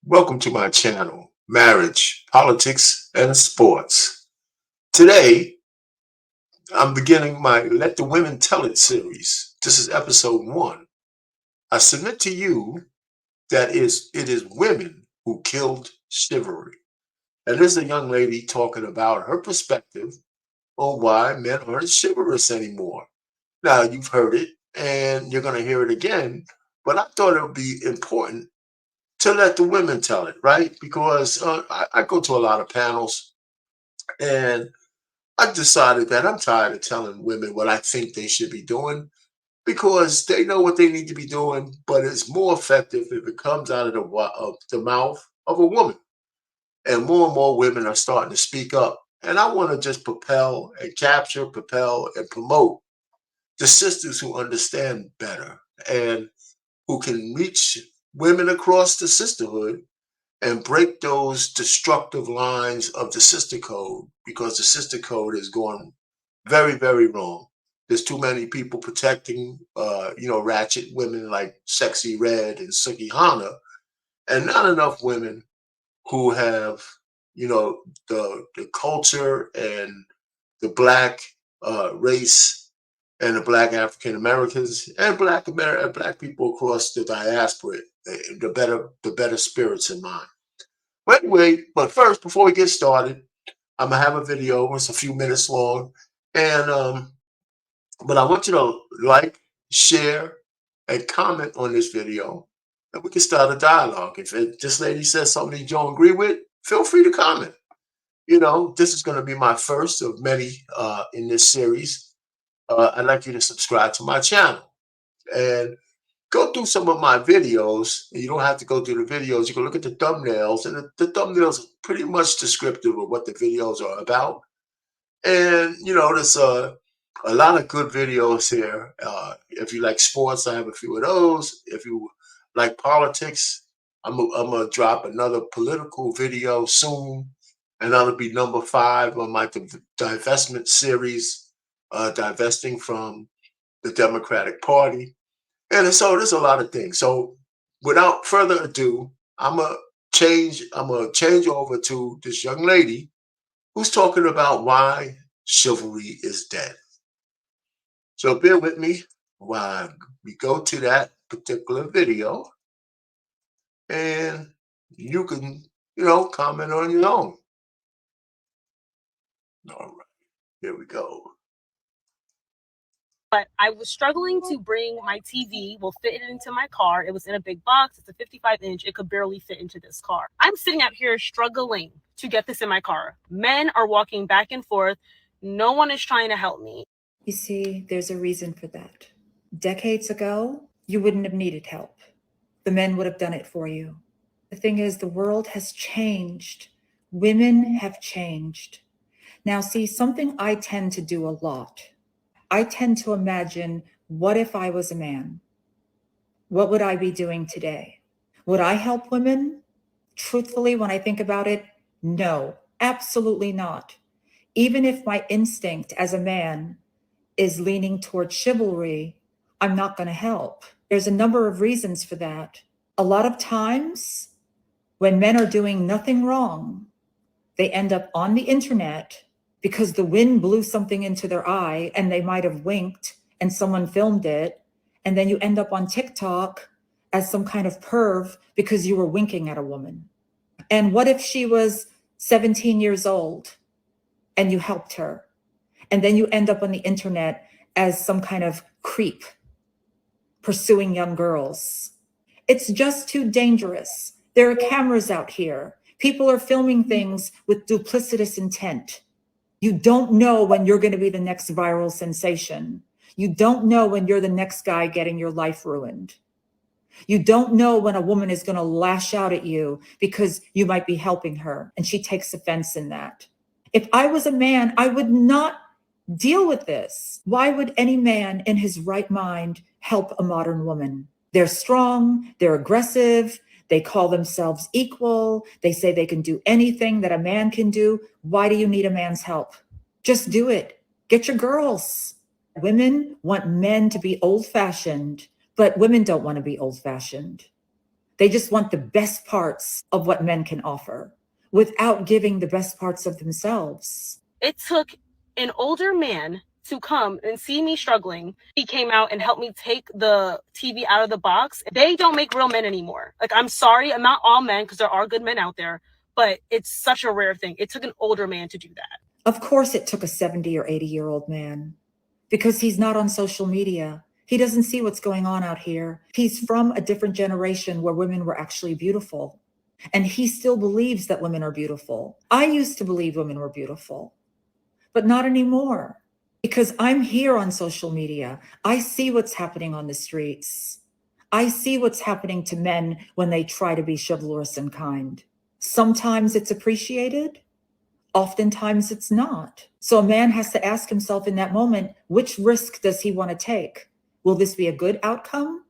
Welcome to my channel, Marriage, Politics, and Sports. Today, I'm beginning my Let the Women Tell It series. This is episode 1. I submit to you that it is women who killed chivalry. And this is a young lady talking about her perspective on why men aren't chivalrous anymore. Now, you've heard it, and you're going to hear it again, but I thought it would be important to let the women tell it, right? Because I go to a lot of panels, and I decided that I'm tired of telling women what I think they should be doing because they know what they need to be doing, but it's more effective if it comes out of the mouth of a woman. And more women are starting to speak up. And I want to just propel and capture, propel and promote the sisters who understand better and who can reach women across the sisterhood and break those destructive lines of the sister code, because the sister code is going very, very wrong. There's too many people protecting, ratchet women like Sexy Red and Suki Hana, and not enough women who have, the culture and the black race and the black African Americans and black people across the diaspora, the better spirits in mind. But anyway, but first, before we get started, I'm gonna have a video. It's a few minutes long, and but I want you to like, share, and comment on this video, and we can start a dialogue. If this lady says something you don't agree with, feel free to comment. This is going to be my first of many in this series. I'd like you to subscribe to my channel and go through some of my videos. You don't have to go through the videos. You can look at the thumbnails, and the thumbnails are pretty much descriptive of what the videos are about. And there's a lot of good videos here. If you like sports, I have a few of those. If you like politics, I'm gonna drop another political video soon, and that'll be number 5 on my divestment series, divesting from the Democratic Party. And so there's a lot of things. So without further ado, I'm gonna change over to this young lady who's talking about why chivalry is dead. So bear with me while we go to that particular video, and you can, comment on your own. All right, here we go. But I was struggling to bring my TV, fit it into my car. It was in a big box. It's a 55-inch. It could barely fit into this car. I'm sitting out here struggling to get this in my car. Men are walking back and forth. No one is trying to help me. You see, there's a reason for that. Decades ago, you wouldn't have needed help. The men would have done it for you. The thing is, the world has changed. Women have changed. Now, see, something I tend to do a lot. I tend to imagine, what if I was a man? What would I be doing today? Would I help women? Truthfully, when I think about it, no, absolutely not. Even if my instinct as a man is leaning toward chivalry, I'm not going to help. There's a number of reasons for that. A lot of times when men are doing nothing wrong, they end up on the internet because the wind blew something into their eye and they might have winked and someone filmed it. And then you end up on TikTok as some kind of perv because you were winking at a woman. And what if she was 17 years old and you helped her? And then you end up on the internet as some kind of creep pursuing young girls. It's just too dangerous. There are cameras out here. People are filming things with duplicitous intent. You don't know when you're going to be the next viral sensation. You don't know when you're the next guy getting your life ruined. You don't know when a woman is going to lash out at you because you might be helping her and she takes offense in that. If I was a man, I would not deal with this. Why would any man in his right mind help a modern woman? They're strong, they're aggressive, they call themselves equal, they say they can do anything that a man can do. Why do you need a man's help? Just do it. Get your girls. Women want men to be old-fashioned, but women don't want to be old-fashioned. They just want the best parts of what men can offer without giving the best parts of themselves. It took an older man to come and see me struggling. He came out and helped me take the TV out of the box. They don't make real men anymore. Like, I'm sorry, I'm not all men, because there are good men out there, but it's such a rare thing. It took an older man to do that. Of course, it took a 70 or 80-year-old man, because he's not on social media. He doesn't see what's going on out here. He's from a different generation where women were actually beautiful. And he still believes that women are beautiful. I used to believe women were beautiful, but not anymore, because I'm here on social media. I see what's happening on the streets. I see what's happening to men when they try to be chivalrous and kind. Sometimes it's appreciated. Oftentimes it's not. So a man has to ask himself in that moment, which risk does he want to take? Will this be a good outcome,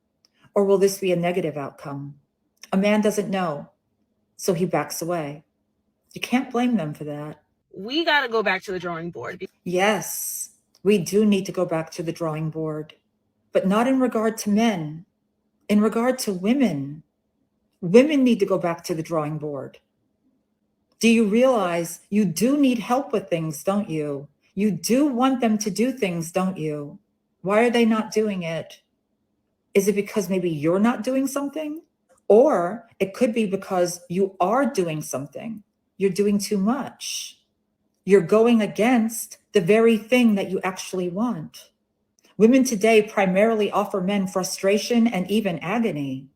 or will this be a negative outcome? A man doesn't know, so he backs away. You can't blame them for that. We got to go back to the drawing board. Yes, we do need to go back to the drawing board, but not in regard to men. In regard to women, women need to go back to the drawing board. Do you realize you do need help with things, don't you? You do want them to do things, don't you? Why are they not doing it? Is it because maybe you're not doing something? Or it could be because you are doing something. You're doing too much. You're going against the very thing that you actually want. Women today primarily offer men frustration and even agony.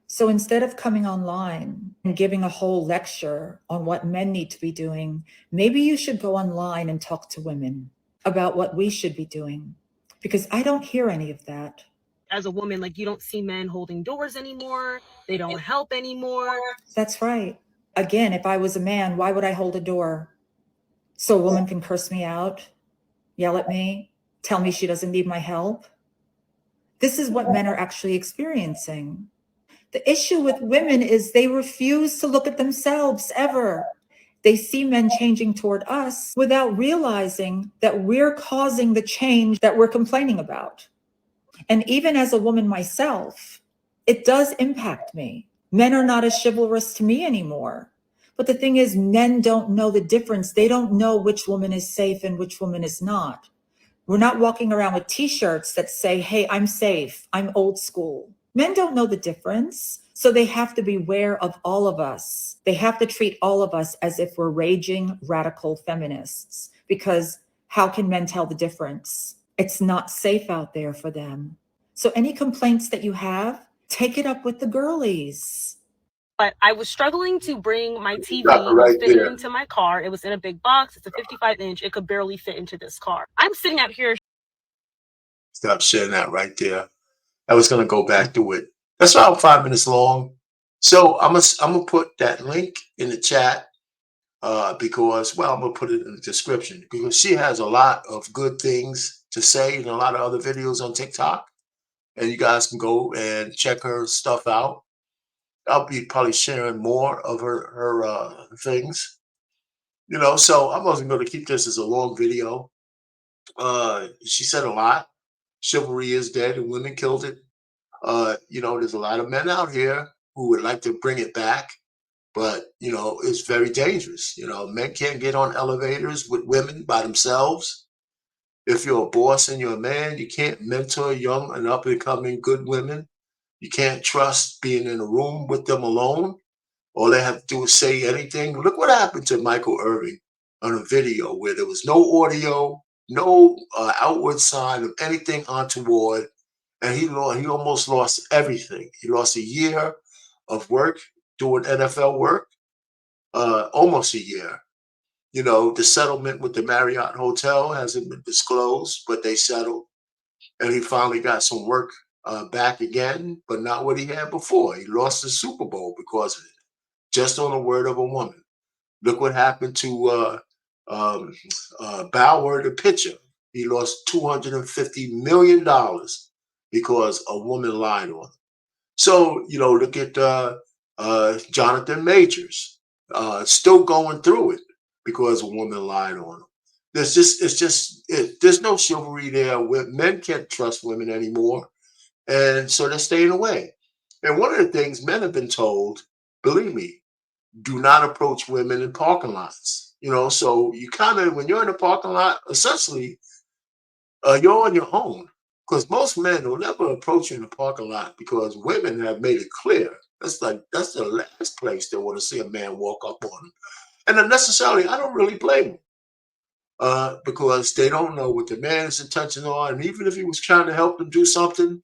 So instead of coming online and giving a whole lecture on what men need to be doing, maybe you should go online and talk to women about what we should be doing, because I don't hear any of that. As a woman, like, you don't see men holding doors anymore. They don't help anymore. That's right. Again, if I was a man, why would I hold a door? So a woman can curse me out, yell at me, tell me she doesn't need my help? This is what men are actually experiencing. The issue with women is they refuse to look at themselves ever. They see men changing toward us without realizing that we're causing the change that we're complaining about. And even as a woman myself, it does impact me. Men are not as chivalrous to me anymore. But the thing is, men don't know the difference. They don't know which woman is safe and which woman is not. We're not walking around with t-shirts that say, hey, I'm safe, I'm old school. Men don't know the difference. So they have to beware of all of us. They have to treat all of us as if we're raging radical feminists, because how can men tell the difference? It's not safe out there for them. So any complaints that you have, take it up with the girlies. But I was struggling to bring my TV, Right fit it there. into my car. It was in a big box. It's a 55-inch. It could barely fit into this car. I'm sitting out here. Stop sharing that right there. I was gonna go back to it. That's about 5 minutes long. So I'm gonna put that link in the chat because, well, I'm gonna put it in the description because she has a lot of good things to say and a lot of other videos on TikTok, and you guys can go and check her stuff out. I'll be probably sharing more of her things, So I wasn't going to keep this as a long video. She said a lot. Chivalry is dead, and women killed it. There's a lot of men out here who would like to bring it back, but it's very dangerous. Men can't get on elevators with women by themselves. If you're a boss and you're a man, you can't mentor young and up and coming good women. You can't trust being in a room with them alone. All they have to do is say anything. Look what happened to Michael Irving on a video where there was no audio, no outward sign of anything untoward, and he almost lost everything. He lost a year of work doing NFL work, almost a year. The settlement with the Marriott Hotel hasn't been disclosed, but they settled, and he finally got some work back again, but not what he had before. He lost the Super Bowl because of it, just on the word of a woman. Look what happened to Bauer, the pitcher. He lost $250 million because a woman lied on him. So, look at Jonathan Majors, still going through it because a woman lied on him. There's no chivalry there. Men can't trust women anymore. And so they're staying away. And one of the things men have been told, believe me, do not approach women in parking lots. So you kind of, when you're in a parking lot, essentially, you're on your own. Because most men will never approach you in the parking lot because women have made it clear. That's the last place they want to see a man walk up on them. And unnecessarily, I don't really blame them. Because they don't know what the man's intentions are. And even if he was trying to help them do something,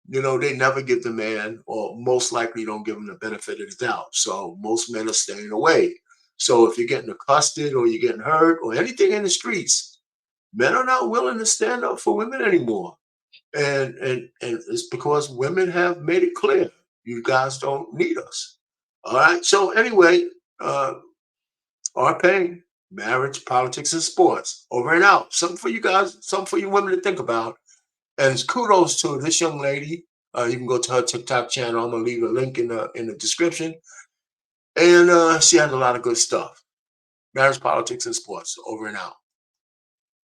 they never give the man, or most likely don't give him the benefit of the doubt. So most men are staying away. So if you're getting accosted or you're getting hurt or anything in the streets, men are not willing to stand up for women anymore. And it's because women have made it clear, you guys don't need us. All right. So anyway, our pain, marriage, politics, and sports. Over and out. Something for you guys, something for you women to think about. And kudos to this young lady. You can go to her TikTok channel. I'm gonna leave a link in the description. And she has a lot of good stuff. Marriage, politics, and sports. Over and out.